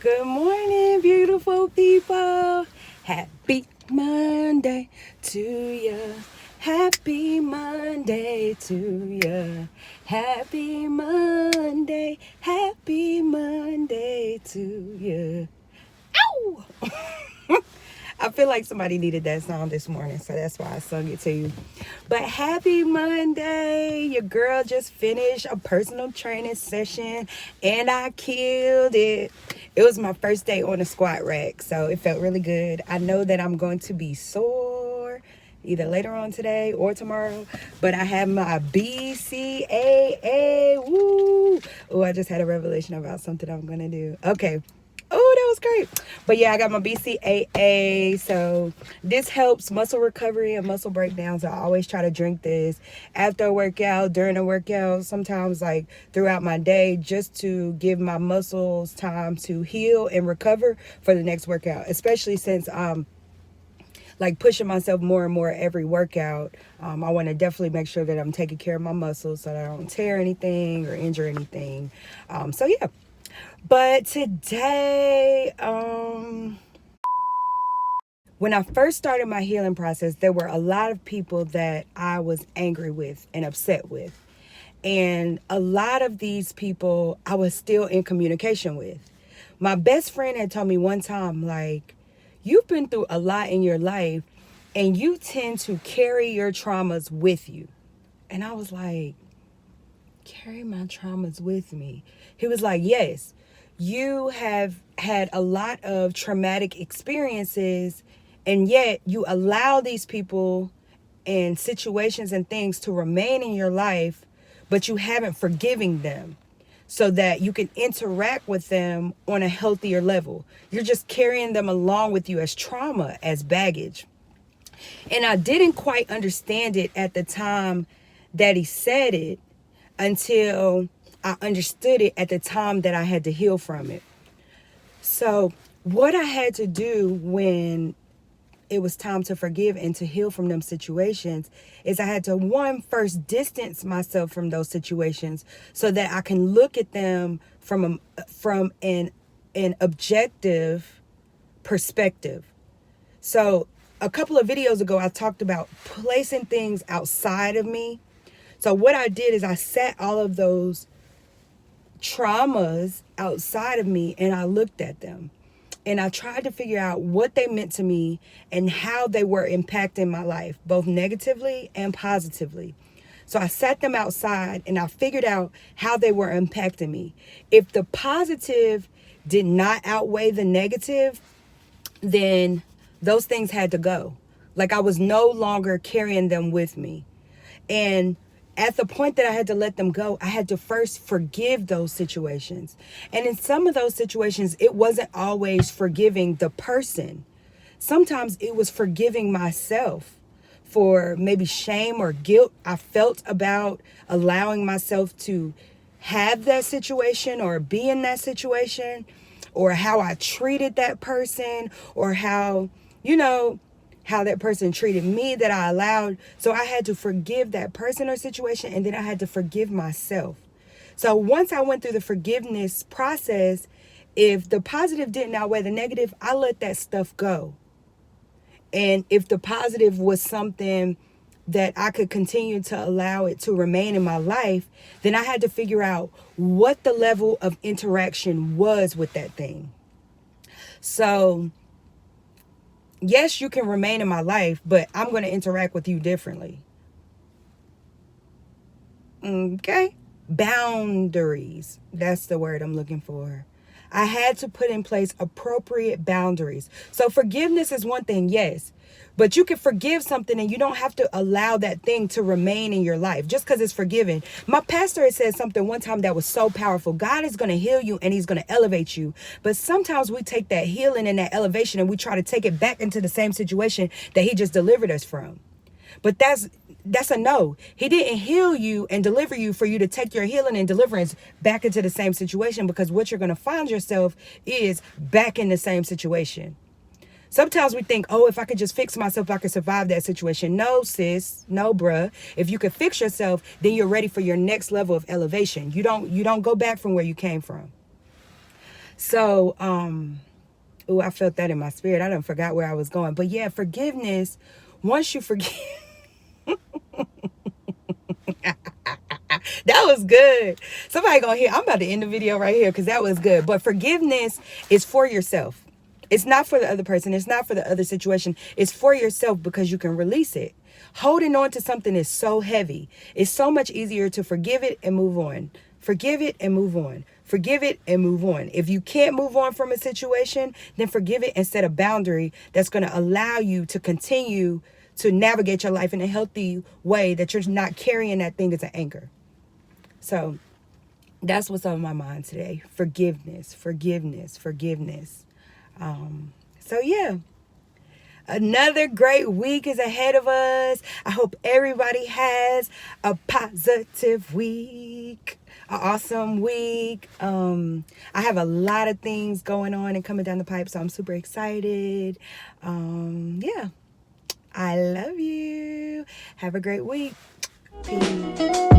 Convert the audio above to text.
Good morning, beautiful people. Happy Monday to ya. Happy Monday to ya. Happy Monday. Happy Monday to ya. Ow! I feel like somebody needed that song this morning, so that's why I sung it to you. But happy Monday. Your girl just finished a personal training session and I killed it. It was my first day on the squat rack, so it felt really good. I know that I'm going to be sore either later on today or tomorrow, but I have my BCAA. Woo! Oh, I just had a revelation about something I'm going to do. Okay. Oh, that was great. But yeah, I got my BCAA. So this helps muscle recovery and muscle breakdowns. I always try to drink this after a workout, during a workout, sometimes like throughout my day, just to give my muscles time to heal and recover for the next workout, especially since I'm like pushing myself more and more every workout. I want to definitely make sure that I'm taking care of my muscles so that I don't tear anything or injure anything. So yeah. But today, when I first started my healing process, there were a lot of people that I was angry with and upset with. And a lot of these people I was still in communication with. My best friend had told me one time, like, you've been through a lot in your life and you tend to carry your traumas with you. And I was like, carry my traumas with me? He was like, yes, you have had a lot of traumatic experiences, and yet you allow these people and situations and things to remain in your life, but you haven't forgiven them so that you can interact with them on a healthier level. You're just carrying them along with you as trauma, as baggage. And I didn't quite understand it at the time that he said it, until I understood it at the time that I had to heal from it. So what I had to do when it was time to forgive and to heal from them situations is I had to first distance myself from those situations so that I can look at them from an objective perspective. So a couple of videos ago, I talked about placing things outside of me. So what I did is I sat all of those traumas outside of me and I looked at them. And I tried to figure out what they meant to me and how they were impacting my life, both negatively and positively. So I sat them outside and I figured out how they were impacting me. If the positive did not outweigh the negative, then those things had to go. Like I was no longer carrying them with me. And at the point that I had to let them go, I had to first forgive those situations. And in some of those situations, it wasn't always forgiving the person. Sometimes it was forgiving myself for maybe shame or guilt I felt about allowing myself to have that situation or be in that situation, or how I treated that person, or how that person treated me that I allowed. So I had to forgive that person or situation, and then I had to forgive myself. So once I went through the forgiveness process, if the positive didn't outweigh the negative, I let that stuff go. And if the positive was something that I could continue to allow it to remain in my life, then I had to figure out what the level of interaction was with that thing. So yes, you can remain in my life, but I'm going to interact with you differently. Okay? Boundaries. That's the word I'm looking for. I had to put in place appropriate boundaries. So forgiveness is one thing, yes. But you can forgive something and you don't have to allow that thing to remain in your life just because it's forgiven. My pastor had said something one time that was so powerful. God is going to heal you and he's going to elevate you. But sometimes we take that healing and that elevation and we try to take it back into the same situation that he just delivered us from. But that's a no. He didn't heal you and deliver you for you to take your healing and deliverance back into the same situation, because what you're going to find yourself is back in the same situation. Sometimes we think, oh, if I could just fix myself, I could survive that situation. No, sis. No, bruh. If you could fix yourself, then you're ready for your next level of elevation. You don't go back from where you came from. So, oh, I felt that in my spirit. I done forgot where I was going. But yeah, forgiveness, once you forgive, that was good. Somebody gonna hear, I'm about to end the video right here because that was good. But forgiveness is for yourself. It's not for the other person. It's not for the other situation. It's for yourself because you can release it. Holding on to something is so heavy. It's so much easier to forgive it and move on. Forgive it and move on. Forgive it and move on. If you can't move on from a situation, then forgive it and set a boundary that's going to allow you to continue to navigate your life in a healthy way, that you're not carrying that thing as an anchor. So that's what's on my mind today. Forgiveness, forgiveness, forgiveness. So yeah, another great week is ahead of us. I hope everybody has a positive week, an awesome week. I have a lot of things going on and coming down the pipe, so I'm super excited. Yeah, I love you. Have a great week. Peace.